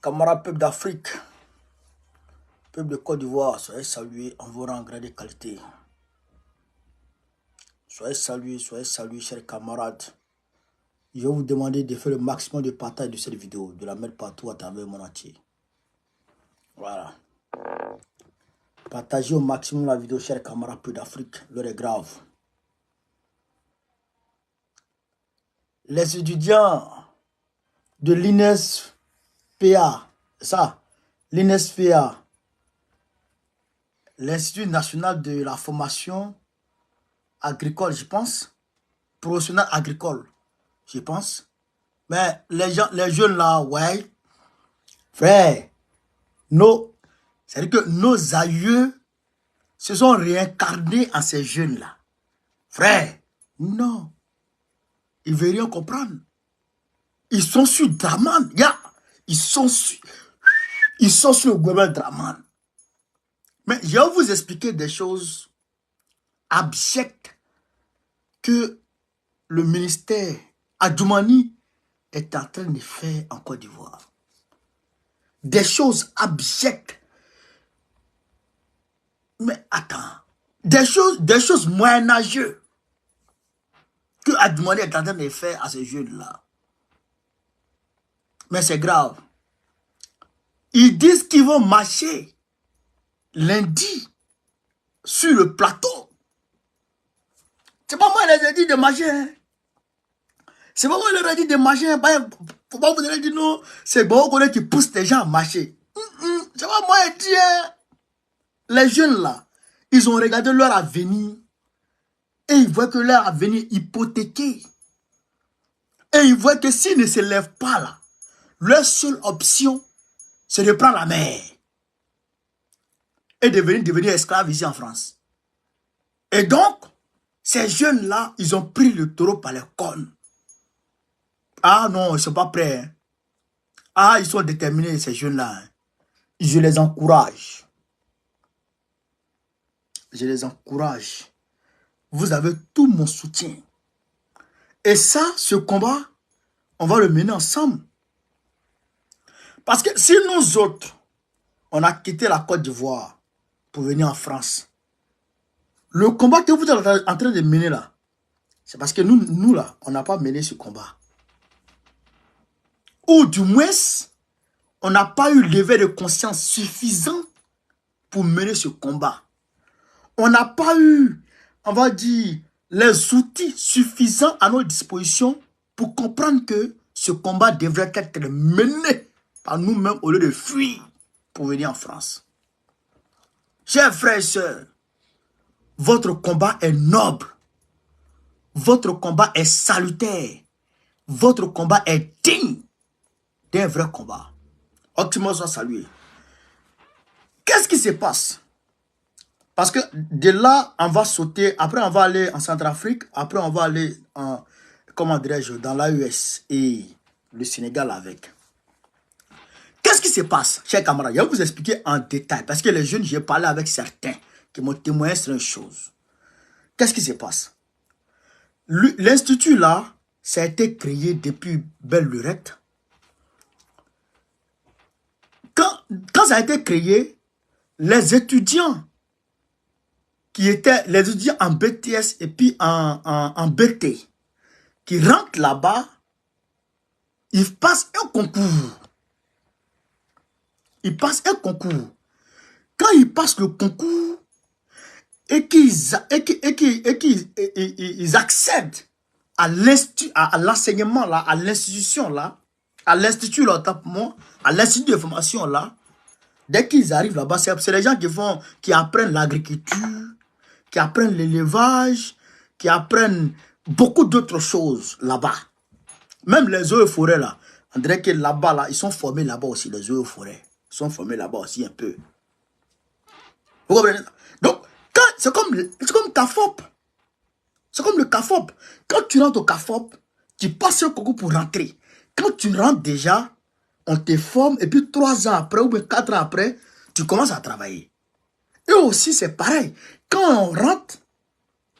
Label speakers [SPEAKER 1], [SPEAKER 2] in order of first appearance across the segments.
[SPEAKER 1] Camarades peuple d'Afrique, peuple de Côte d'Ivoire, soyez salués en vos rangs grade et qualité. Soyez salués, chers camarades. Je vais vous demander de faire le maximum de partage de cette vidéo, de la mettre partout à travers mon entier. Voilà. Partagez au maximum la vidéo, chers camarades peuple d'Afrique. L'heure est grave. Les étudiants de l'INESPA, ça, l'INESPA, l'Institut national de la formation agricole, je pense, professionnel agricole, je pense. Mais les jeunes là, ouais, frère, c'est-à-dire que nos aïeux se sont réincarnés en ces jeunes-là. Frère, non. Ils ne veulent rien comprendre. Ils sont sur Draman. Ils sont sur le gouvernement Draman. Mais je vais vous expliquer des choses abjectes que le ministère Adjoumani est en train de faire en Côte d'Ivoire. Des choses abjectes. Mais attends. Des choses moyenâgeuses que Adjoumani est en train de faire à ces jeunes-là. Mais c'est grave. Ils disent qu'ils vont marcher lundi sur le plateau. C'est pas moi qui leur ai dit de marcher. Hein. C'est pas moi qui leur ai dit de marcher. Faut pas vous dire non. C'est bon qui pousse les gens à marcher. C'est pas moi qui ai dit. Hein. Les jeunes là, ils ont regardé leur avenir. Et ils voient que leur avenir est hypothéqué. Et ils voient que s'ils ne se lèvent pas là, leur seule option, c'est de prendre la mer. Et de devenir esclaves ici en France. Et donc, ces jeunes-là, ils ont pris le taureau par les cornes. Ah non, ils ne sont pas prêts. Hein. Ah, ils sont déterminés, ces jeunes-là. Hein. Je les encourage. Je les encourage. Vous avez tout mon soutien. Et ça, ce combat, on va le mener ensemble. Parce que si nous autres, on a quitté la Côte d'Ivoire pour venir en France, le combat que vous êtes en train de mener là, c'est parce que nous là, on n'a pas mené ce combat. Ou du moins, on n'a pas eu levé de conscience suffisant pour mener ce combat. On n'a pas eu, on va dire, les outils suffisants à notre disposition pour comprendre que ce combat devrait être mené par nous-mêmes au lieu de fuir pour venir en France. Chers frères et sœurs, votre combat est noble. Votre combat est salutaire. Votre combat est digne d'un vrai combat. Optimus soit salué. Qu'est-ce qui se passe? Parce que de là, on va sauter. Après, on va aller en Centrafrique. Après, on va aller en, comment dirais-je, dans l'AES et le Sénégal avec. Qu'est-ce qui se passe, chers camarades? Je vais vous expliquer en détail. Parce que les jeunes, j'ai parlé avec certains qui m'ont témoigné sur une chose. Qu'est-ce qui se passe? L'institut là, ça a été créé depuis belle lurette. Quand ça a été créé, les étudiants qui étaient les étudiants en BTS et puis en BT, qui rentrent là-bas, ils passent un concours. Ils passent un concours. Quand ils passent le concours et qu'ils accèdent à l'enseignement là, à l'institution là, à l'institut là, à l'institut de formation là, dès qu'ils arrivent là-bas, c'est les gens qui apprennent l'agriculture, qui apprennent l'élevage, qui apprennent beaucoup d'autres choses là-bas. Même les eaux et forêts là, on dirait que là-bas là, ils sont formés là-bas aussi, les eaux et forêts. Ils sont formés là-bas aussi un peu. Vous comprenez? Donc, c'est comme CAFOP. C'est comme le CAFOP. Quand tu rentres au CAFOP, tu passes un concours pour rentrer. Quand tu rentres déjà, on te forme et puis 3 ans après ou bien 4 ans après, tu commences à travailler. Et aussi, c'est pareil. Quand on rentre,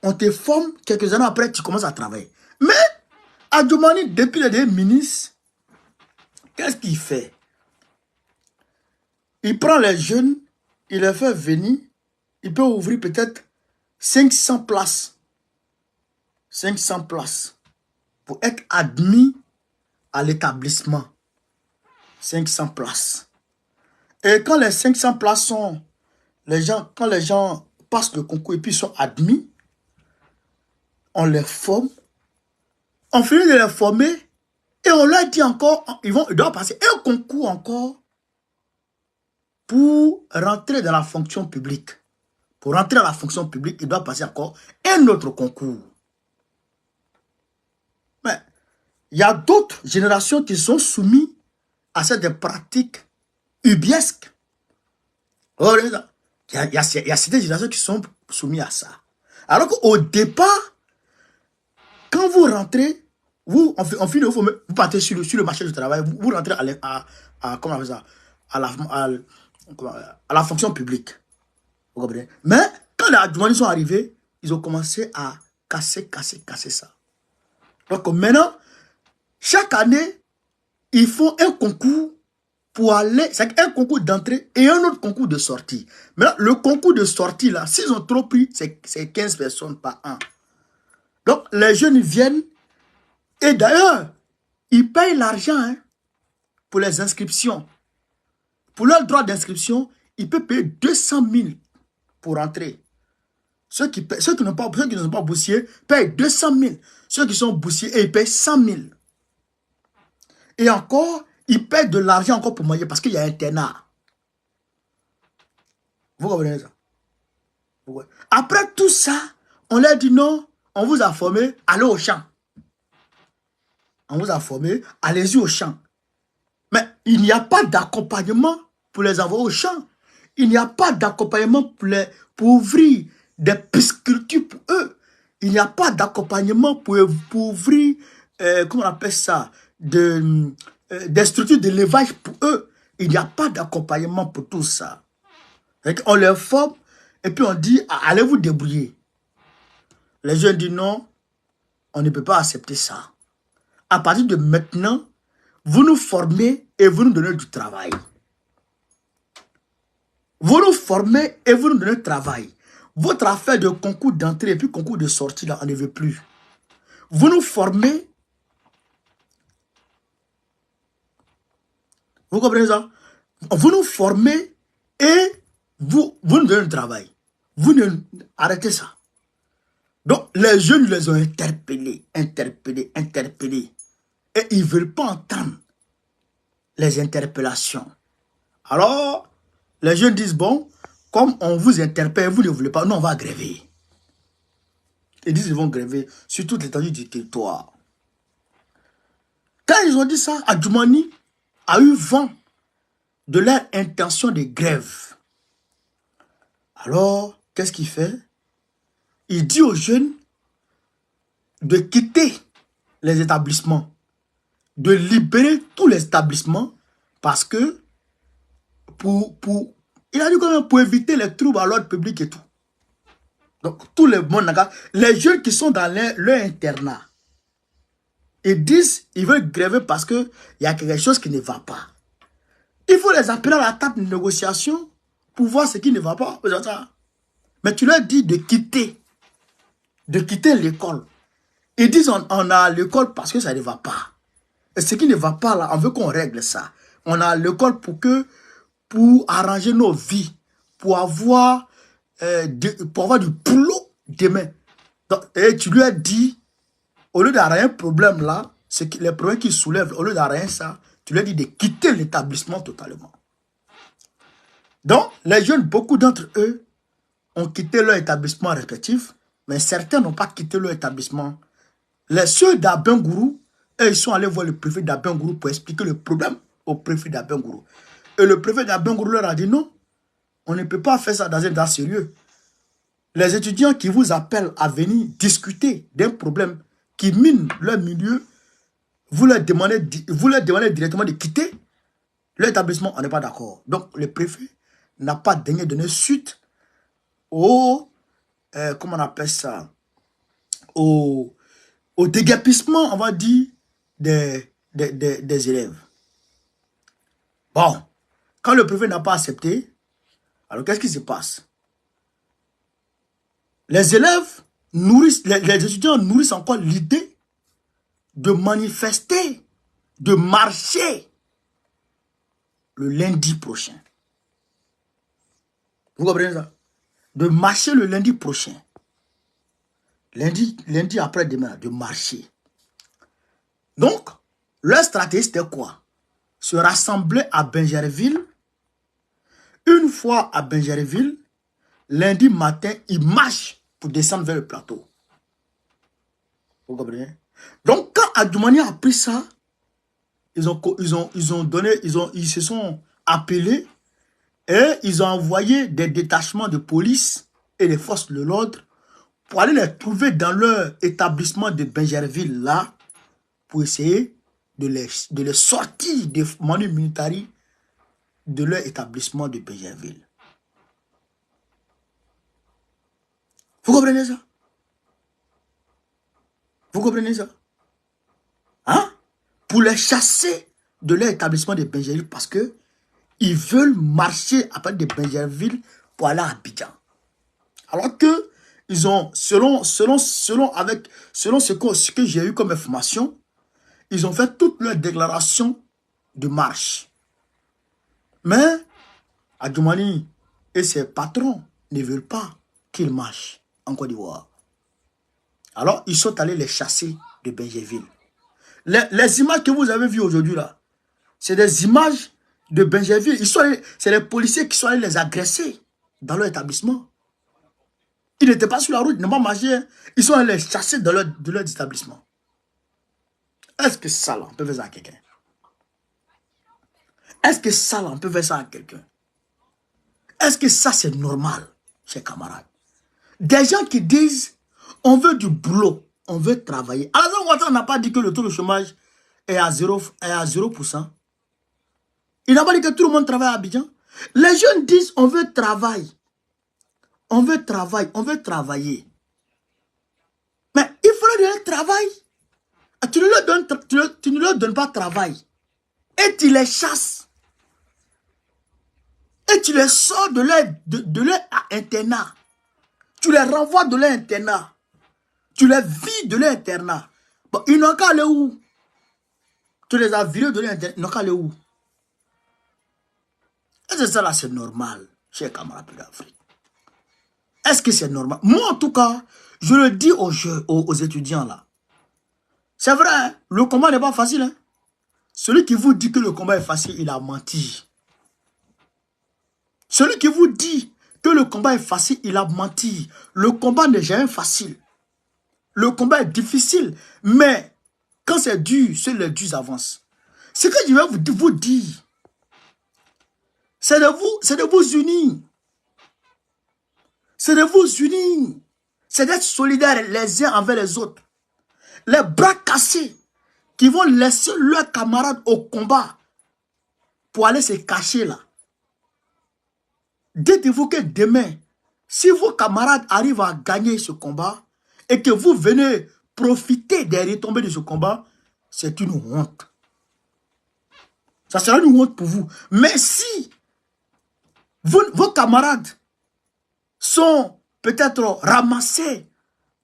[SPEAKER 1] on te forme, quelques années après, tu commences à travailler. Mais, Adjoumani, depuis les ministres, qu'est-ce qu'il fait? Il prend les jeunes, il les fait venir, il peut ouvrir peut-être 500 places. 500 places pour être admis à l'établissement. 500 places. Et quand les 500 places sont, quand les gens passent le concours et puis sont admis, on les forme, on finit de les former et on leur dit encore, ils doivent passer un concours encore pour rentrer dans la fonction publique. Pour rentrer dans la fonction publique, ils doivent passer encore un autre concours. Mais il y a d'autres générations qui sont soumises à cette pratique ubiesque. Il y a certaines générations qui sont soumises à ça. Alors qu'au départ, quand vous rentrez, vous partez sur le marché du travail, vous rentrez comment on appelle ça, à la fonction publique. Vous comprenez? Mais quand les Adjoumanis sont arrivés, ils ont commencé à casser ça. Donc maintenant, chaque année, ils font un concours pour aller, c'est un concours d'entrée et un autre concours de sortie. Maintenant, le concours de sortie, là, s'ils ont trop pris, c'est 15 personnes par an. Donc, les jeunes viennent et d'ailleurs, ils payent l'argent pour les inscriptions. Pour leur droit d'inscription, ils peuvent payer 200 000 pour entrer. Ceux qui ne sont pas boursiers payent 200 000. Ceux qui sont boursiers, ils payent 100 000. Et encore, ils payent de l'argent encore pour manger parce qu'il y a un internat. Vous comprenez ça? Ouais. Après tout ça, on leur dit non, on vous a formé, allez au champ. On vous a formé, allez-y au champ. Mais il n'y a pas d'accompagnement pour les envoyer au champ. Il n'y a pas d'accompagnement pour ouvrir des piscicultures pour eux. Il n'y a pas d'accompagnement pour ouvrir, comment on appelle ça, des structures d'élevage pour eux. Il n'y a pas d'accompagnement pour tout ça. On les forme et puis on dit, allez vous débrouiller. Les jeunes disent non, on ne peut pas accepter ça. À partir de maintenant, vous nous formez et vous nous donnez du travail. Vous nous formez et vous nous donnez du travail. Votre affaire de concours d'entrée et puis concours de sortie, là, on ne veut plus. Vous nous formez. Vous comprenez ça? Vous nous formez et vous nous donnez du travail. Vous ne arrêtez ça. Donc, les jeunes les ont interpellés. Et ils ne veulent pas entendre les interpellations. Alors, les jeunes disent, bon, comme on vous interpelle, vous ne voulez pas, nous on va gréver. Ils disent qu'ils vont gréver sur toute l'étendue du territoire. Quand ils ont dit ça, Adjoumani a eu vent de leur intention de grève. Alors, qu'est-ce qu'il fait? Il dit aux jeunes de quitter les établissements, de libérer tous les établissements parce que il a dit quand même pour éviter les troubles à l'ordre public et tout. Donc, tout le monde, les jeunes qui sont dans leur internat, ils disent, ils veulent gréver parce qu'il y a quelque chose qui ne va pas. Il faut les appeler à la table de négociation pour voir ce qui ne va pas. Mais tu leur dis de quitter l'école. Ils disent, on a l'école parce que ça ne va pas. Et ce qui ne va pas là, on veut qu'on règle ça. On a l'école pour arranger nos vies, pour avoir du boulot demain. Donc, et tu lui as dit, au lieu d'arranger un problème là, c'est que les problèmes qu'il soulève, au lieu d'arranger ça, tu lui as dit de quitter l'établissement totalement. Donc, les jeunes, beaucoup d'entre eux ont quitté leur établissement respectif, mais certains n'ont pas quitté leur établissement. Ceux d'Abengourou, ils sont allés voir le préfet d'Abengourou pour expliquer le problème au préfet d'Abengourou. Et le préfet d'Abengourou leur a dit non, on ne peut pas faire ça dans un cas sérieux. Les étudiants qui vous appellent à venir discuter d'un problème qui mine leur milieu, vous leur demandez directement de quitter l'établissement, on n'est pas d'accord. Donc le préfet n'a pas daigné donner suite au, comment on appelle ça, au déguerpissement, on va dire, des élèves. Bon, Quand le préfet n'a pas accepté, alors qu'est-ce qui se passe? Les élèves nourrissent, les étudiants nourrissent encore l'idée de manifester, de marcher le lundi prochain. Vous comprenez ça? De marcher le lundi prochain. Lundi après-demain, de marcher. Donc, leur stratégie, c'était quoi? Se rassembler à Bingerville. Une fois à Bingerville, lundi matin, ils marchent pour descendre vers le plateau. Vous comprenez? Donc, quand Adjoumani a pris ça, ils se sont appelés et ils ont envoyé des détachements de police et des forces de l'ordre pour aller les trouver dans leur établissement de Bingerville là, pour essayer de les sortir de Manu Militari de leur établissement de Bingerville. Vous comprenez ça? Vous comprenez ça? Hein? Pour les chasser de leur établissement de Bingerville parce que ils veulent marcher après de Bingerville pour aller à Abidjan. Alors que ils ont, selon ce que j'ai eu comme information, ils ont fait toutes leurs déclarations de marche. Mais Adjoumani et ses patrons ne veulent pas qu'ils marchent en Côte d'Ivoire. Alors, ils sont allés les chasser de Bingerville. Les images que vous avez vues aujourd'hui là, c'est des images de Bingerville. C'est les policiers qui sont allés les agresser dans leur établissement. Ils n'étaient pas sur la route, ils n'ont pas marché. Ils sont allés les chasser de leur établissement. Est-ce que ça là, on peut faire ça à quelqu'un? Est-ce que ça là, on peut faire ça à quelqu'un? Est-ce que ça c'est normal, chers camarades? Des gens qui disent, on veut du boulot, on veut travailler. Alors, on n'a pas dit que le taux de chômage est à 0%. Il n'a pas dit que tout le monde travaille à Abidjan. Les jeunes disent, on veut travailler. On veut travailler, on veut travailler. Mais il faut leur donner le travail. Tu ne leur donnes pas travail. Et tu les chasses. Et tu les sors de leur internat. Tu les renvoies de leur internat. Tu les vides de leur internat. Bon, ils n'ont qu'à aller où? Tu les as virés de leur internat. Ils n'ont qu'à aller où? Est-ce que ça là c'est normal, chers camarades d'Afrique? Est-ce que c'est normal? Moi en tout cas, je le dis aux étudiants là. C'est vrai, hein? Le combat n'est pas facile. Hein? Celui qui vous dit que le combat est facile, il a menti. Celui qui vous dit que le combat est facile, il a menti. Le combat n'est jamais facile. Le combat est difficile. Mais quand c'est dur, seuls les durs avancent. Ce que je vais vous dire, c'est de vous unir. C'est de vous unir. C'est d'être solidaires les uns envers les autres. Les bras cassés qui vont laisser leurs camarades au combat pour aller se cacher là. Dites-vous que demain, si vos camarades arrivent à gagner ce combat et que vous venez profiter des retombées de ce combat, c'est une honte. Ça sera une honte pour vous. Mais si vos camarades sont peut-être ramassés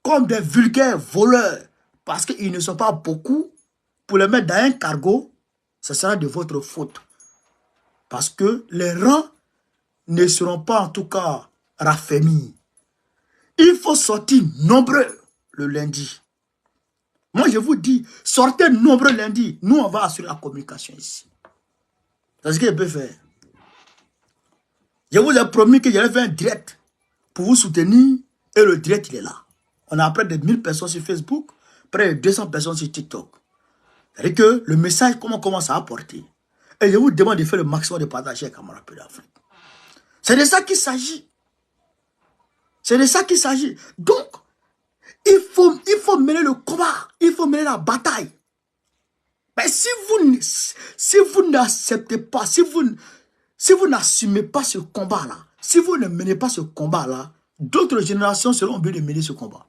[SPEAKER 1] comme des vulgaires voleurs parce qu'ils ne sont pas beaucoup, pour les mettre dans un cargo, ce sera de votre faute. Parce que les rangs ne seront pas en tout cas raffermis. Il faut sortir nombreux le lundi. Moi je vous dis, sortez nombreux lundi. Nous on va assurer la communication ici. C'est ce que je peux faire. Je vous ai promis que j'allais faire un direct pour vous soutenir et le direct il est là. On a près de 1000 personnes sur Facebook, près de 200 personnes sur TikTok. C'est-à-dire que le message commence à apporter. Et je vous demande de faire le maximum de partager avec camarades d'Afrique. C'est de ça qu'il s'agit. C'est de ça qu'il s'agit. Donc, il faut mener le combat. Il faut mener la bataille. Mais si vous n'acceptez pas, si vous n'assumez pas ce combat-là, si vous ne menez pas ce combat-là, d'autres générations seront obligées de mener ce combat.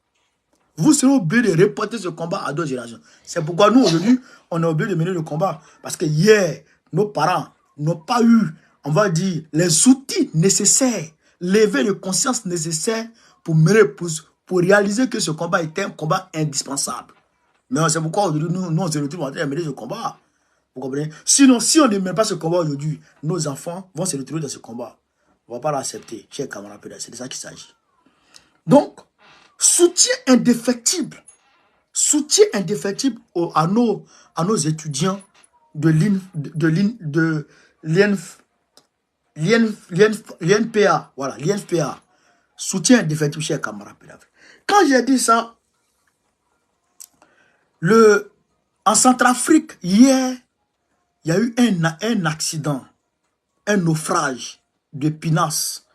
[SPEAKER 1] Vous serez obligés de reporter ce combat à d'autres générations. C'est pourquoi nous, aujourd'hui, on est obligé de mener le combat. Parce que hier, nos parents n'ont pas eu on va dire, les outils nécessaires, lever les consciences nécessaires pour mener, pour réaliser que ce combat était un combat indispensable. Mais c'est pourquoi aujourd'hui, nous, on se retrouve en train de mener ce combat. Vous comprenez? Sinon, si on ne mène pas ce combat aujourd'hui, nos enfants vont se retrouver dans ce combat. On ne va pas l'accepter, chers camarades, c'est de ça qu'il s'agit. Donc, soutien indéfectible à nos étudiants de l'INPA. Voilà, l'INPA. Soutien indéfectible, chers camarades. Quand j'ai dit ça, en Centrafrique, hier, il y a eu un accident, un naufrage de pinasse.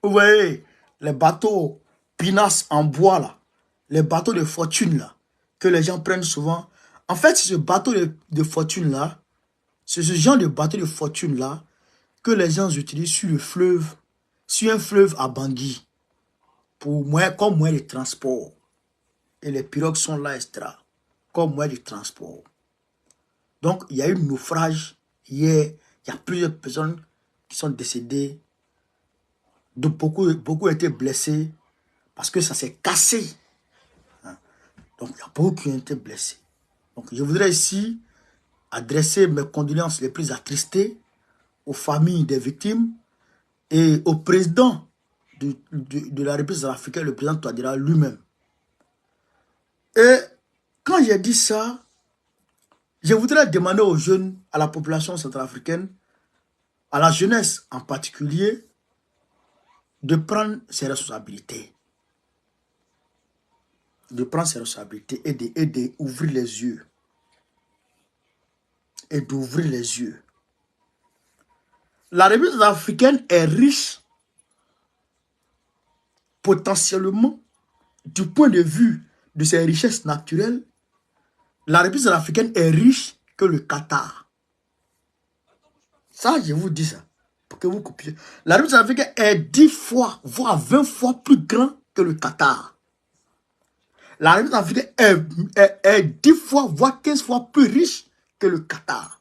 [SPEAKER 1] Vous voyez, les bateaux pinasse en bois, là, les bateaux de fortune, là, que les gens prennent souvent. En fait, ce bateau de fortune, là, c'est ce genre de bateau de fortune, là, que les gens utilisent sur le fleuve, sur un fleuve à Bangui, comme moyen de transport. Et les pirogues sont là, etc., comme moyen de transport. Donc, il y a eu un naufrage hier. Il y a plusieurs personnes qui sont décédées. Donc, beaucoup ont été blessés parce que ça s'est cassé. Donc, il y a beaucoup qui ont été blessés. Donc, je voudrais ici adresser mes condoléances les plus attristées aux familles des victimes et au président de la République centrafricaine, le président Touadéra lui-même. Et quand j'ai dit ça, je voudrais demander aux jeunes, à la population centrafricaine, à la jeunesse en particulier, de prendre ses responsabilités. De prendre ses responsabilités et d'ouvrir les yeux. Et d'ouvrir les yeux. La République centrafricaine est riche potentiellement du point de vue de ses richesses naturelles. La République centrafricaine est riche que le Qatar. Ça, je vous dis ça. Pour que vous copiez. La République centrafricaine est 10 fois, voire 20 fois plus grand que le Qatar. La République centrafricaine est 10 fois, voire 15 fois plus riche que le Qatar.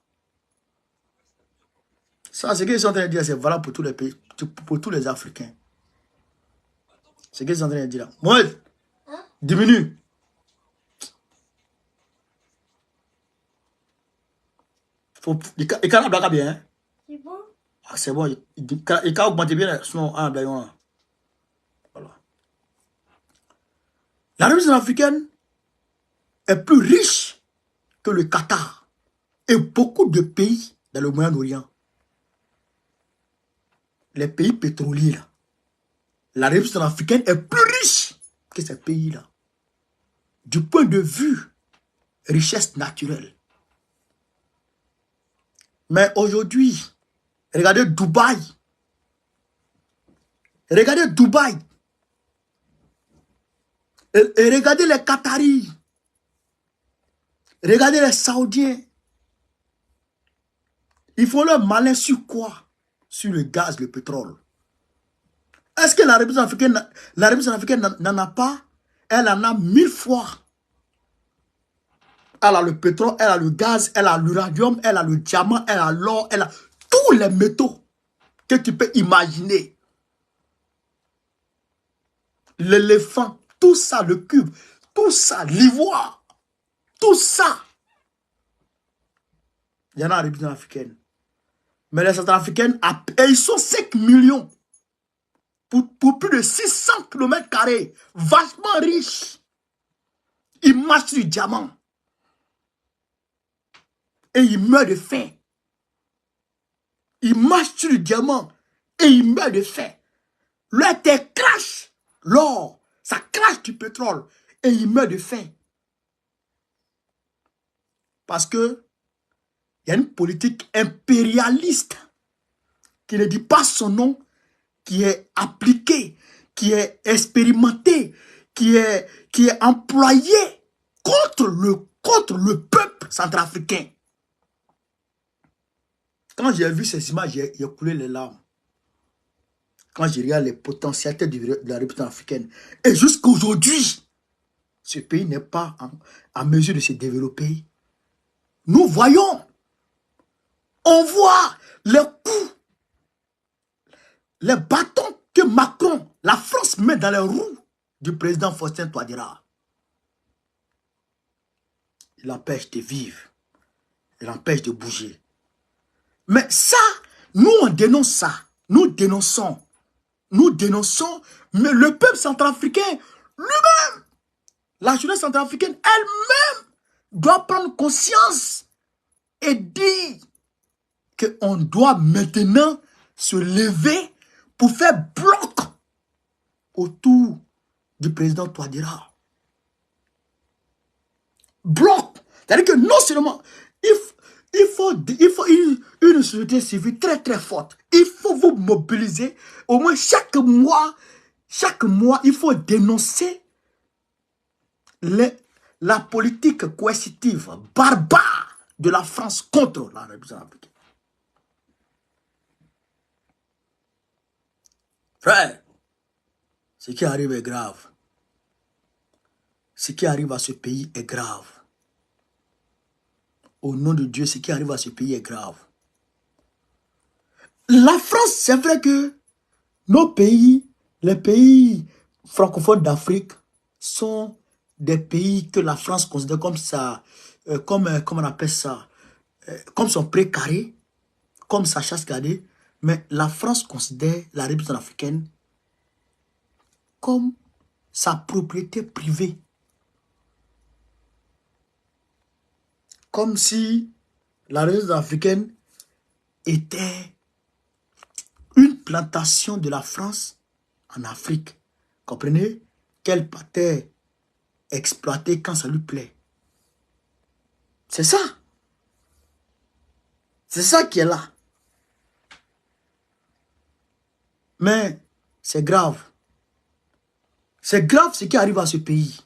[SPEAKER 1] Ça, ce qu'ils sont en train de dire, c'est valable pour tous les pays, pour tous les Africains. Ce qu'ils sont en train de dire là. Mohamed, diminue. Il can augmenter bien. Hein? C'est bon? Ah, c'est bon. Il can augmenter bien. Sinon, voilà. La République centrafricaine est plus riche que le Qatar et beaucoup de pays dans le Moyen-Orient. Les pays pétroliers, là. La République centrafricaine est plus riche que ces pays-là. Du point de vue richesse naturelle. Mais aujourd'hui, regardez Dubaï. Regardez Dubaï. Et regardez les Qataris. Regardez les Saoudiens. Ils font leur malin sur quoi? Sur le gaz, le pétrole. Est-ce que la République centrafricaine n'en a pas? Elle en a 1000 fois. Elle a le pétrole, elle a le gaz, elle a l'uranium, elle a le diamant, elle a l'or, elle a tous les métaux que tu peux imaginer. L'éléphant, tout ça, le cube, tout ça, l'ivoire, tout ça. Il y en a en République centrafricaine. Mais les Centrafricaines, ils sont 5 millions. Pour plus de 600 km², vachement riches. Ils marchent sur du diamant. Et ils meurent de faim. Ils marchent sur du diamant. Et ils meurent de faim. Leur terre crache l'or. Ça crache du pétrole. Et ils meurent de faim. Parce que il y a une politique impérialiste qui ne dit pas son nom, qui est appliquée, qui est expérimentée, qui est employée contre le peuple centrafricain. Quand j'ai vu ces images, j'ai coulé les larmes. Quand je regarde les potentialités de la République africaine. Et jusqu'à aujourd'hui, ce pays n'est pas en mesure de se développer. Nous voyons, on voit les coûts les bâtons que Macron, la France met dans les roues du président Faustin Touadéra. Il empêche de vivre. Il empêche de bouger. Mais ça, nous on dénonce ça. Nous dénonçons. Nous dénonçons. Mais le peuple centrafricain, lui-même, la jeunesse centrafricaine elle-même, doit prendre conscience et dire qu'on doit maintenant se lever pour faire bloc autour du président Touadéra. Bloc. C'est-à-dire que non seulement il faut une société civile très très forte. Il faut vous mobiliser. Au moins chaque mois, il faut dénoncer la politique coercitive barbare de la France contre la République centrafricaine. Frère, ce qui arrive est grave. Ce qui arrive à ce pays est grave. Au nom de Dieu, ce qui arrive à ce pays est grave. La France, c'est vrai que nos pays, les pays francophones d'Afrique, sont des pays que la France considère comme ça, comment on appelle ça, comme son précaré, comme sa chasse gardée. Mais la France considère la République africaine comme sa propriété privée. Comme si la République africaine était une plantation de la France en Afrique. Comprenez? Qu'elle partait exploiter quand ça lui plaît. C'est ça. C'est ça qui est là. Mais c'est grave. C'est grave ce qui arrive à ce pays.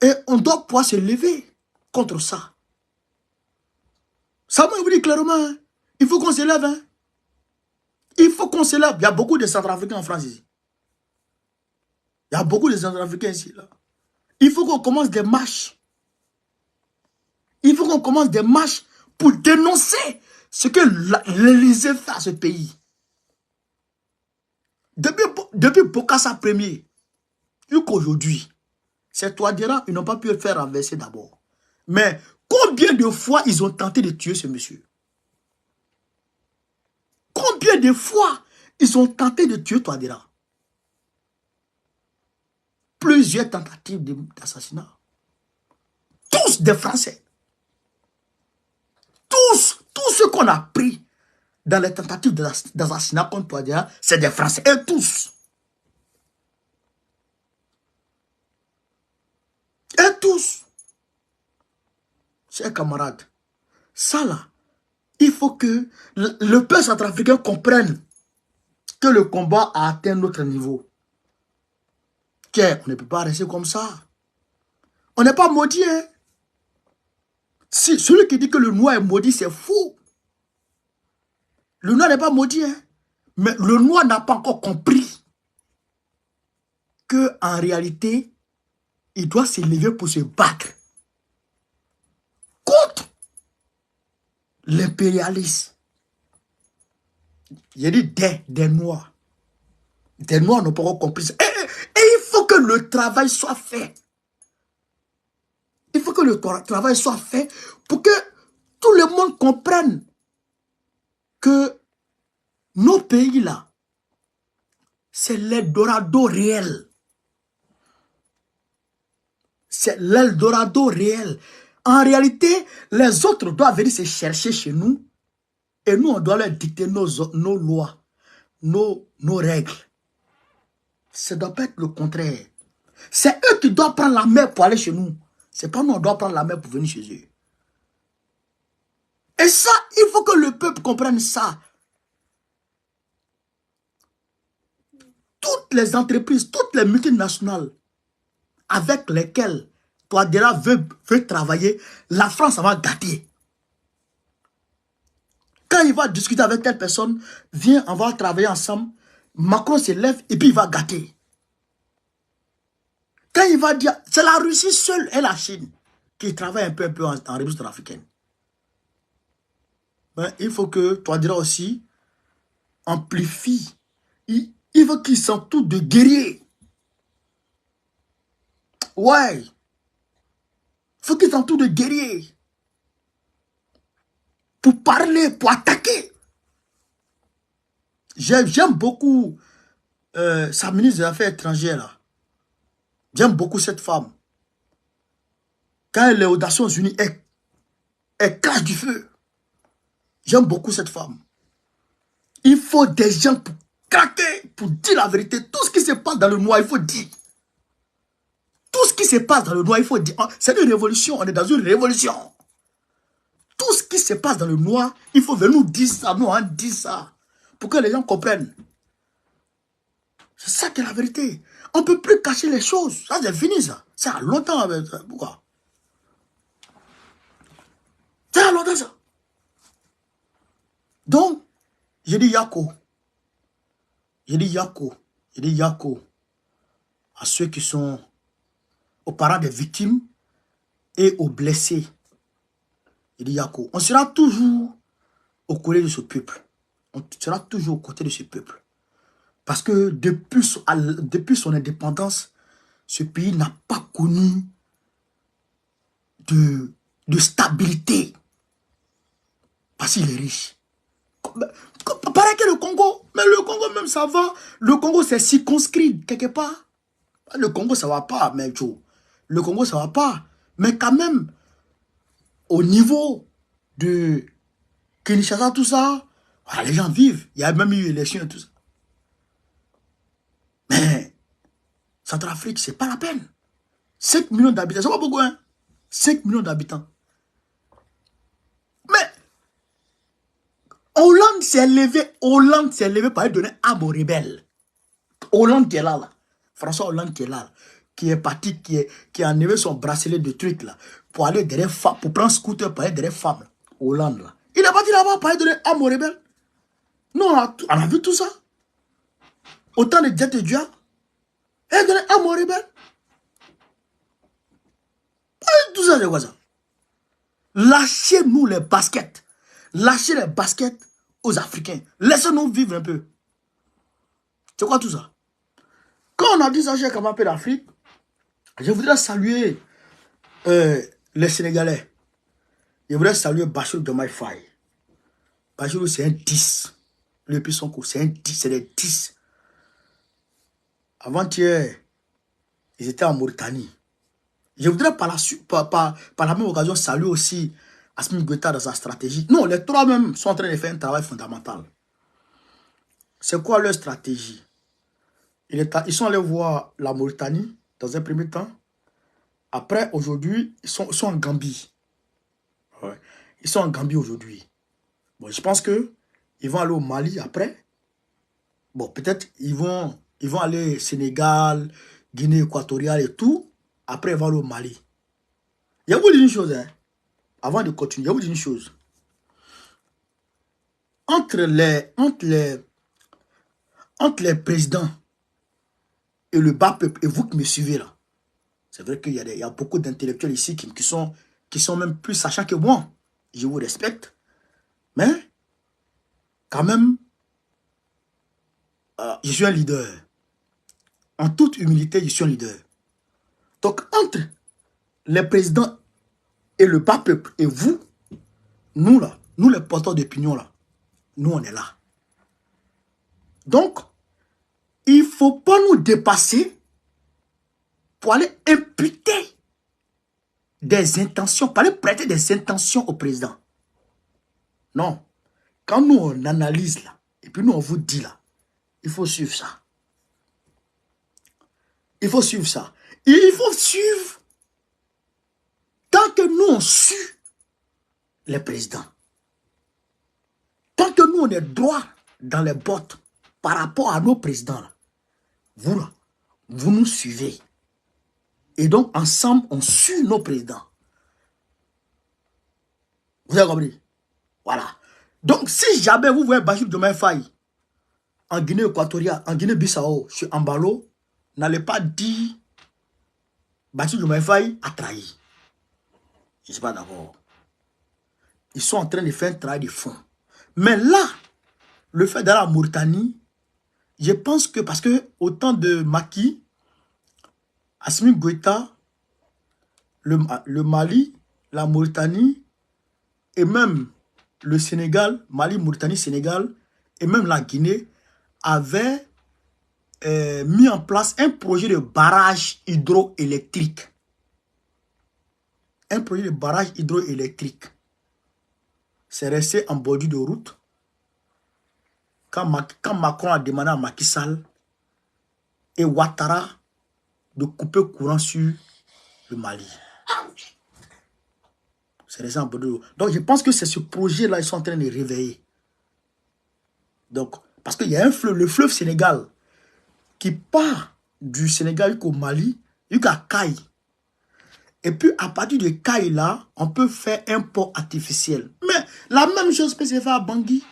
[SPEAKER 1] Et on doit pouvoir se lever contre ça. Ça, moi, je vous dis clairement, hein, il faut qu'on se lève. Hein. Il faut qu'on se lève. Il y a beaucoup de Centrafricains en France ici. Il y a beaucoup de Centrafricains ici. Là. Il faut qu'on commence des marches. Il faut qu'on commence des marches pour dénoncer ce que l'Élysée fait à ce pays. Depuis Bokassa Premier, jusqu'aujourd'hui, ces Touadéra, ils n'ont pas pu le faire renverser d'abord. Mais combien de fois ils ont tenté de tuer ce monsieur? Combien de fois ils ont tenté de tuer Touadéra? Plusieurs tentatives d'assassinat. Tous des Français. Tous ceux qu'on a pris dans les tentatives d'assassinat contre Touadéra, c'est des Français. Et tous. Et tous. Chers camarades, ça là, il faut que le peuple centrafricain comprenne que le combat a atteint notre niveau. On ne peut pas rester comme ça. On n'est pas maudit. Hein? Si, celui qui dit que le noir est maudit, c'est fou. Le noir n'est pas maudit. Hein? Mais le noir n'a pas encore compris qu'en réalité, il doit se lever pour se battre contre l'impérialisme. J'ai dit des noirs. Des noirs n'ont pas encore compris ça. Et il faut que le travail soit fait. Il faut que le travail soit fait pour que tout le monde comprenne que nos pays là, c'est l'Eldorado réel. C'est l'Eldorado réel. En réalité, les autres doivent venir se chercher chez nous et nous, on doit leur dicter nos lois, nos règles. Ça doit pas être le contraire. C'est eux qui doivent prendre la mer pour aller chez nous. C'est pas nous, on doit prendre la mer pour venir chez eux. Et ça, il faut que le peuple comprenne ça. Toutes les entreprises, toutes les multinationales avec lesquelles Touadéra veut travailler, la France va gâter. Quand il va discuter avec telle personne, viens, on va travailler ensemble, Macron se lève et puis il va gâter. Quand il va dire, c'est la Russie seule et la Chine qui travaillent un peu en République africaine. Ben, il faut que Touadéra aussi amplifie il veut qu'ils s'entourent de guerriers. Ouais. Il faut qu'ils s'entourent de guerriers. Pour parler, pour attaquer. J'aime beaucoup sa ministre des Affaires étrangères, là. J'aime beaucoup cette femme. Quand elle est aux Nations Unies, elle cache du feu. J'aime beaucoup cette femme. Il faut des gens pour craquer, pour dire la vérité. Tout ce qui se passe dans le noir, il faut dire. Tout ce qui se passe dans le noir, il faut dire. C'est une révolution, on est dans une révolution. Tout ce qui se passe dans le noir, il faut venir nous dire ça, nous on dit ça. Pour que les gens comprennent. C'est ça qui est la vérité. On ne peut plus cacher les choses. Ça, c'est fini, ça. Ça a longtemps avec ça. Pourquoi? Ça a longtemps, ça. Donc, j'ai dit Yako. J'ai dit Yako. J'ai dit Yako à ceux qui sont aux parents des victimes et aux blessés. J'ai dit Yako. On sera toujours au côté de ce peuple. On sera toujours aux côtés de ce peuple. Parce que depuis son indépendance, ce pays n'a pas connu de stabilité. Parce qu'il est riche. Pareil que le Congo. Mais le Congo même, ça va. Le Congo, c'est circonscrit quelque part. Le Congo, ça va pas, mais Joe. Le Congo, ça va pas. Mais quand même, au niveau de Kinshasa, tout ça, voilà, les gens vivent. Il y a même eu élection et tout ça. Mais, Centrafrique, c'est pas la peine. 5 millions d'habitants, c'est pas beaucoup, hein? 5 millions d'habitants. Mais, Hollande s'est levé pour aller donner arme aux rebelles. Hollande qui est là. François Hollande qui est là. Qui est parti, qui a enlevé son bracelet de trucs là. Pour aller derrière femmes, pour prendre scooter, pour aller derrière femmes. Hollande là. Il est parti là-bas pour aller donner arme aux rebelles. Nous, on a vu tout ça. Autant de Jet de Dieu. Et donner arme aux rebelles. Tout ça, c'est quoi ça? Lâchez-nous les baskets. Lâchez les baskets aux Africains. Laissez-nous vivre un peu. C'est quoi tout ça? Quand on a dit ça, j'ai comme un peu d'Afrique, je voudrais saluer les Sénégalais. Je voudrais saluer Bachirou Diomaye Faye. Bachirou, c'est un 10. Depuis son coup, c'est un 10, c'est des 10. Avant-hier, ils étaient en Mauritanie. Je voudrais par la même occasion saluer aussi Assimi Goïta dans sa stratégie. Non, les trois même sont en train de faire un travail fondamental. C'est quoi leur stratégie? Ils sont allés voir la Mauritanie dans un premier temps. Après, aujourd'hui, ils sont en Gambie. Ouais. Ils sont en Gambie aujourd'hui. Bon, je pense que ils vont aller au Mali après. Bon, peut-être ils vont aller au Sénégal, Guinée équatoriale et tout. Après, ils vont aller au Mali. Je vais vous dire une chose, hein. Avant de continuer, je vais vous dire une chose. Entre les présidents et le bas peuple, et vous qui me suivez là, c'est vrai qu'il y a beaucoup d'intellectuels ici qui sont même plus sachants que moi. Je vous respecte. Mais, quand même, je suis un leader. En toute humilité, je suis un leader. Donc, entre les présidents et le bas peuple et vous, nous là, nous les porteurs d'opinion là, nous on est là. Donc, il ne faut pas nous dépasser pour aller imputer des intentions, pour aller prêter des intentions au président. Non. Quand nous on analyse là, et puis nous on vous dit là, il faut suivre ça. Il faut suivre ça. Et il faut suivre tant que nous on suit les présidents. Tant que nous on est droit dans les bottes par rapport à nos présidents là, vous nous suivez. Et donc ensemble on suit nos présidents. Vous avez compris? Voilà. Donc si jamais vous voyez Bachirou Diomaye Faye en Guinée équatoriale, en Guinée-Bissau, sur Ambalo, n'allez pas dire Bachirou Diomaye Faye a trahi. Je ne suis pas d'accord. Ils sont en train de faire un travail de fond. Mais là, le fait d'aller en Mauritanie, je pense que, parce que au temps de Macky, Assimi Goïta, le Mali, la Mauritanie, et même le Sénégal, Mali, Mauritanie, Sénégal, et même la Guinée, avaient mis en place un projet de barrage hydroélectrique. Un projet de barrage hydroélectrique. C'est resté en bordure de route. Quand Macron a demandé à Macky Sall et Ouattara de couper courant sur le Mali. C'est resté en bordure de route. Donc je pense que c'est ce projet-là qu'ils sont en train de réveiller. Donc, parce qu'il y a un fleuve, le fleuve Sénégal, qui part du Sénégal jusqu'au Mali, jusqu'à Caille. Et puis, à partir de Caille, là, on peut faire un port artificiel. Mais la même chose peut se faire à Bangui,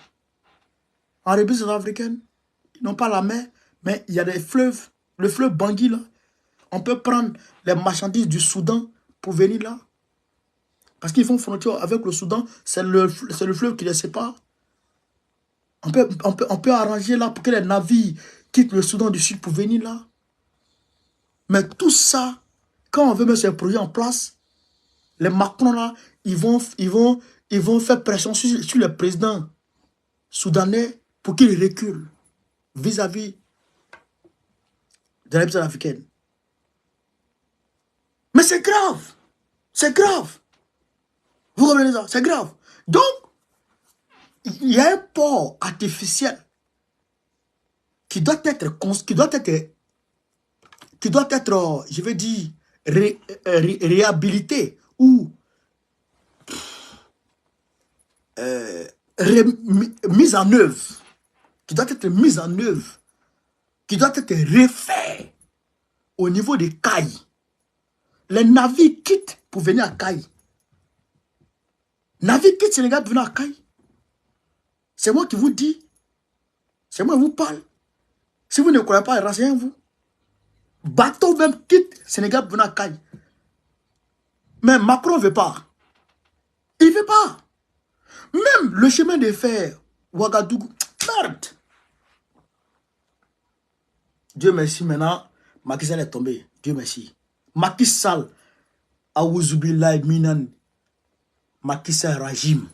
[SPEAKER 1] en République centrafricaine. Ils n'ont pas la mer, mais il y a des fleuves. Le fleuve Bangui, là, on peut prendre les marchandises du Soudan pour venir là. Parce qu'ils font frontière avec le Soudan, c'est le fleuve qui les sépare. On peut arranger là pour que les navires quittent le Soudan du Sud pour venir là. Mais tout ça, quand on veut mettre ce projet en place, les Macron là, ils vont faire pression sur les présidents soudanais pour qu'ils reculent vis-à-vis de la République africaine. Mais c'est grave. C'est grave. Vous comprenez ça? C'est grave. Donc, il y a un port artificiel qui doit être, je veux dire, réhabilité ou mise en œuvre, qui doit être mise en œuvre, qui doit être refait au niveau des Cailles. Les navires quittent pour venir à Caille. Navires quittent Sénégal pour venir à Caille. C'est moi qui vous dis. C'est moi qui vous parle. Si vous ne croyez pas, renseignez-vous. Bateau même quitte Sénégal pour venir à Caille. Mais Macron ne veut pas. Il ne veut pas. Même le chemin de fer, Ouagadougou, merde. Dieu merci, maintenant, Macky Sall est tombé. Dieu merci. Macky Sall, Aouzoubillahi Minan, Macky Sall Rajim.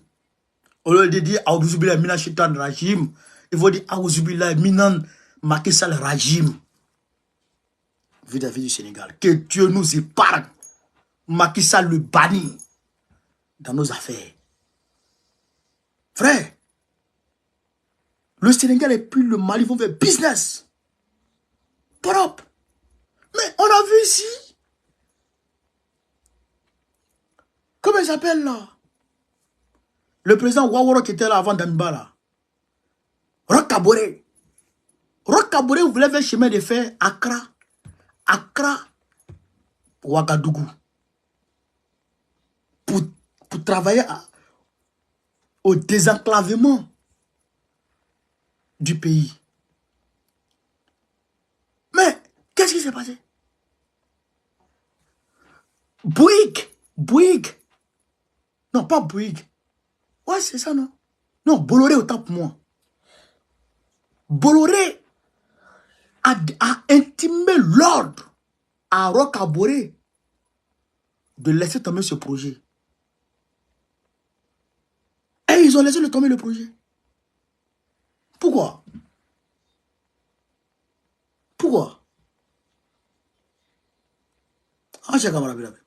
[SPEAKER 1] Au lieu de dire Aouzoubillahi Minan Chitan Rajim, il faut dire Aouzoubillahi Minan, Macky Sall Rajim. Vis-à-vis du Sénégal. Que Dieu nous épargne. Macky Sall le bannit dans nos affaires. Frère, le Sénégal et puis le Mali vont faire business. Propre. Mais on a vu ici. Comment il s'appelle là? Le président Ouattara qui était là avant Damiba là. Roch-Kaboré. Roch-Kaboré voulait faire chemin de fer Accra, Ouagadougou. Pour travailler au désenclavement du pays. Mais, qu'est-ce qui s'est passé? Bouygues. Non, pas Bouygues. Ouais, c'est ça, non? Non, Bolloré autant pour moi. Bolloré a intimé l'ordre à Roch-Kaboré de laisser tomber ce projet. Et ils ont laissé tomber le projet. Pourquoi? Pourquoi?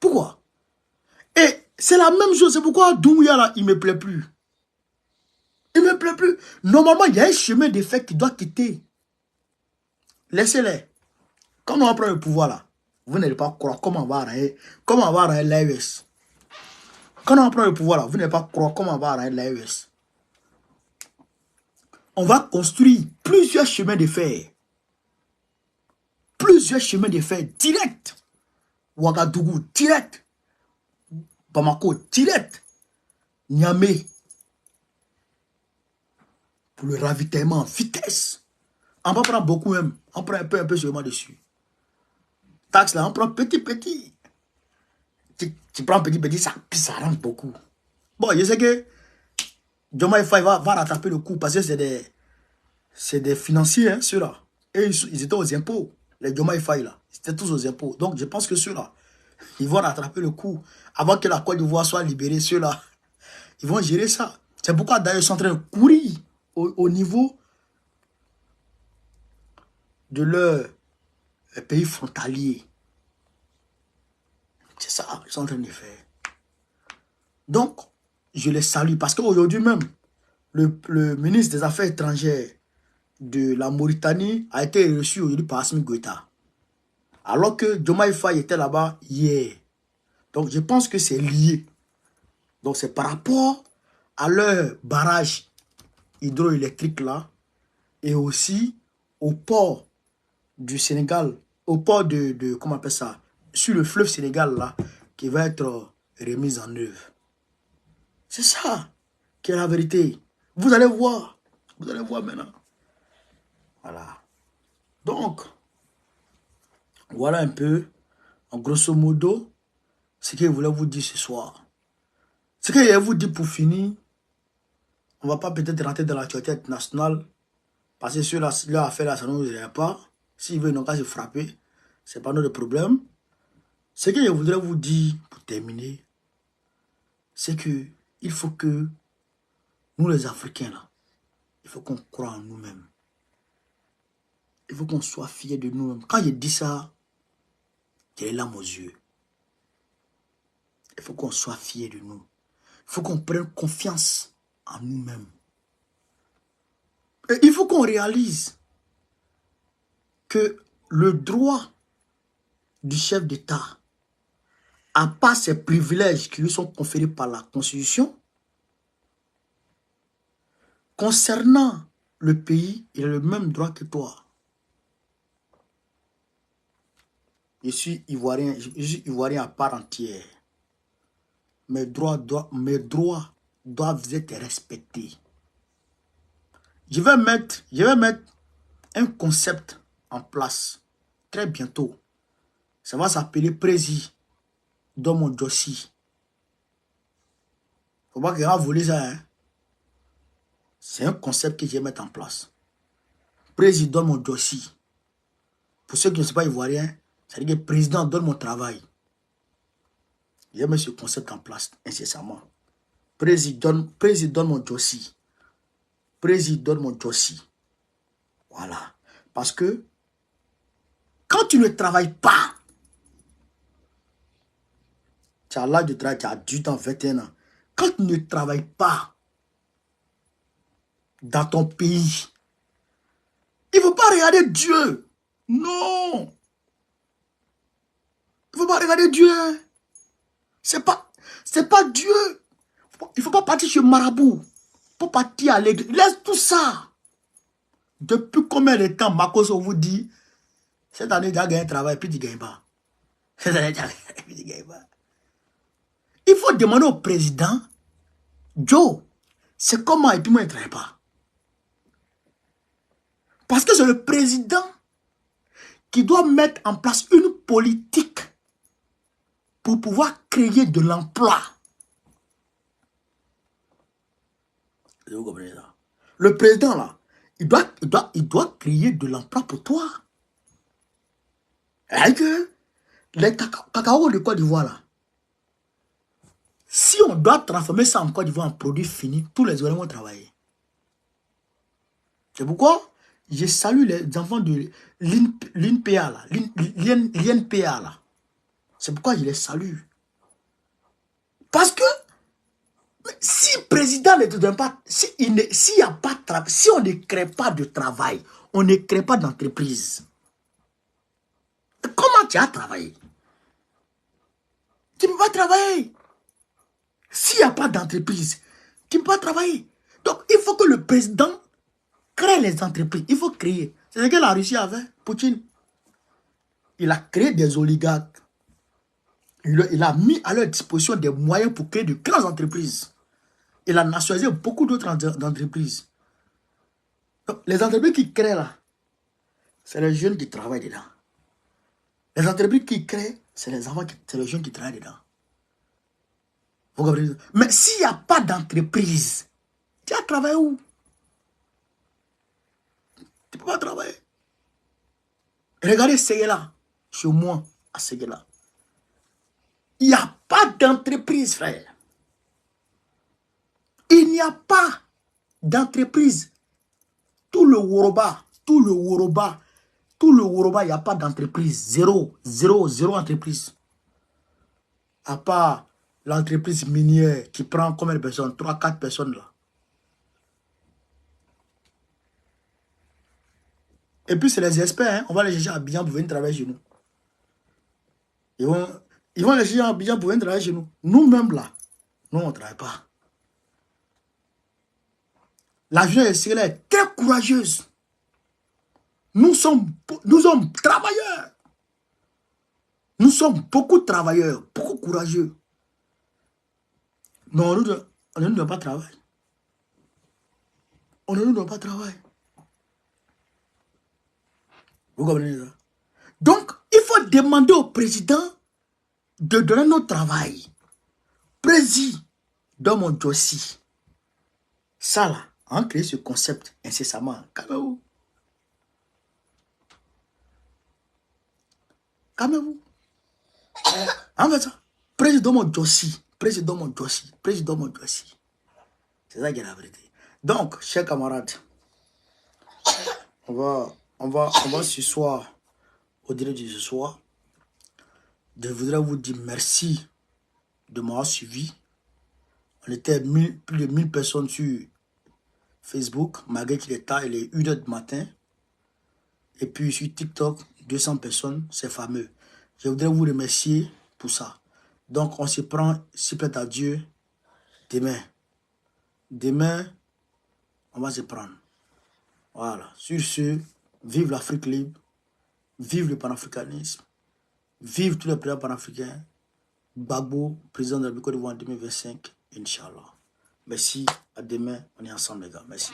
[SPEAKER 1] Pourquoi? Et c'est la même chose. C'est pourquoi Doumbouya là, il ne me plaît plus. Il ne me plaît plus. Normalement, il y a un chemin de fer qui doit quitter. Laissez-les. Quand on va prendre le pouvoir là, vous n'allez pas croire comment on va arrêter l'AES. Quand on va prendre le pouvoir là, vous n'allez pas croire comment on va arrêter l'AES. On va construire plusieurs chemins de fer. Plusieurs chemins de fer directs. Ouagadougou direct. Bamako direct. Niamey. Pour le ravitaillement en vitesse. On va prendre beaucoup même. On prend un peu seulement dessus. Taxe là, on prend petit. Tu prends petit, ça rentre beaucoup. Bon, je sais que Diomaye Faye va rattraper le coup parce que c'est des financiers, hein, ceux-là. Et ils étaient aux impôts. Les Diomaye Faye là, ils étaient tous aux impôts. Donc je pense que ceux-là, ils vont rattraper le coup. Avant que la Côte d'Ivoire soit libérée, ceux-là, ils vont gérer ça. C'est pourquoi d'ailleurs ils sont en train de courir au niveau de leur pays frontalier. C'est ça qu'ils sont en train de faire. Donc, je les salue parce qu'aujourd'hui même, le ministre des Affaires étrangères de la Mauritanie a été reçu aujourd'hui par Assimi Goïta. Alors que Diomaye Faye était là-bas hier. Donc, je pense que c'est lié. Donc, c'est par rapport à leur barrage hydroélectrique là et aussi au port du Sénégal, au port comment on appelle ça, sur le fleuve Sénégal là, qui va être remis en œuvre. C'est ça qui est la vérité. Vous allez voir maintenant. Voilà. Donc, voilà un peu, en grosso modo, ce que je voulais vous dire ce soir. Ce que je vais vous dire pour finir, on ne va pas peut-être rentrer dans l'actualité internationale, parce que ceux-là, leur affaire là, ça ne nous aide pas. S'ils veulent, ils n'ont qu'à se frapper. Ce n'est pas notre problème. Ce que je voudrais vous dire, pour terminer, c'est que il faut que nous les Africains, là, il faut qu'on croie en nous-mêmes. Il faut qu'on soit fiers de nous-mêmes. Quand je dis ça, j'ai les larmes aux yeux. Il faut qu'on soit fiers de nous. Il faut qu'on prenne confiance en nous-mêmes. Et il faut qu'on réalise que le droit du chef d'État, à part ses privilèges qui lui sont conférés par la Constitution, concernant le pays, il a le même droit que toi. Je suis ivoirien à part entière. Mes droits doivent être respectés. Je vais mettre un concept en place très bientôt. Ça va s'appeler Prési dans mon dossier. Faut pas qu'il y ait volé ça. Hein? C'est un concept que je vais mettre en place. Président mon dossier. Pour ceux qui ne sont pas ivoiriens, ça veut dire que président donne mon travail. Je vais mettre ce concept en place incessamment. Président mon dossier. Président mon dossier. Voilà. Parce que quand tu ne travailles pas, tu as l'âge de travail, tu as 18 ans, 21 ans. Quand tu ne travailles pas dans ton pays, il ne faut pas regarder Dieu. Non. Il ne faut pas regarder Dieu. C'est pas Dieu. Il ne faut pas partir chez Marabout. Il faut partir à l'église. Laisse tout ça. Depuis combien de temps Makoso vous dit, cette année, tu as gagné un travail, puis tu ne gagnes pas. Cette année, tu as gagné, puis tu ne gagnes pas. Il faut demander au président, Joe, c'est comment, et puis moi, il ne travaille pas. Parce que c'est le président qui doit mettre en place une politique pour pouvoir créer de l'emploi. Vous comprenez ça? Le président, là, il doit créer de l'emploi pour toi. Et que les cacao de Côte d'Ivoire, là, si on doit transformer ça en Côte d'Ivoire en produit fini, tous les Ivoiriens vont travailler. C'est pourquoi je salue les enfants de l'INPA, là. L'INPA, là. C'est pourquoi je les salue. Parce que si le président ne te donne pas, s'il n'y a pas de travail, si on ne crée pas de travail, on ne crée pas d'entreprise. Comment tu as travaillé? Tu ne peux pas travailler. S'il n'y a pas d'entreprise, tu ne peux pas travailler. Donc, il faut que le président crée les entreprises. Il faut créer. C'est ce que la Russie avait, Poutine. Il a créé des oligarques. Il a mis à leur disposition des moyens pour créer de grandes entreprises. Il a nationalisé beaucoup d'autres entreprises. Donc, les entreprises qui créent là, c'est les jeunes qui travaillent dedans. Les entreprises qui créent, c'est les jeunes qui travaillent dedans. Vous comprenez? Mais s'il n'y a pas d'entreprise, tu vas travailler où? Tu ne peux pas travailler. Regardez Séguéla, chez moi, à Séguéla. Il n'y a pas d'entreprise, frère. Il n'y a pas d'entreprise. Tout le Woroba, il n'y a pas d'entreprise. Zéro entreprise. À part l'entreprise minière qui prend combien de personnes? 3-4 personnes là. Et puis c'est les experts, hein. On va les chercher à Abidjan pour venir travailler chez nous. Ils vont les chercher à Abidjan pour venir travailler chez nous. Nous-mêmes là, nous on ne travaille pas. La jeunesse est très courageuse. Nous sommes travailleurs. Nous sommes beaucoup de travailleurs, beaucoup courageux. Mais on ne nous donne pas travail. On ne nous donne pas travail. Vous comprenez ça? Donc, il faut demander au président de donner notre travail. Président, dans mon dossier. Ça là, on crée ce concept incessamment. Calmez-vous. Calmez-vous. En fait ça, président mon dossier. Président mon dossier. Président mon dossier. C'est ça qui est la vérité. Donc, chers camarades, on va ce soir, au direct de ce soir, je voudrais vous dire merci de m'avoir suivi. On était plus de 1000 personnes sur Facebook, malgré qu'il est tard, il est 1h du matin. Et puis sur TikTok, 200 personnes, c'est fameux. Je voudrais vous remercier pour ça. Donc, on se prend, s'il plaît à Dieu, demain. Demain, on va se prendre. Voilà. Sur ce, vive l'Afrique libre, vive le panafricanisme, vive tous les présidents panafricains. Gbagbo, président de la République de Côte d'Ivoire en 2025, Inch'Allah. Merci, à demain, on est ensemble les gars, merci.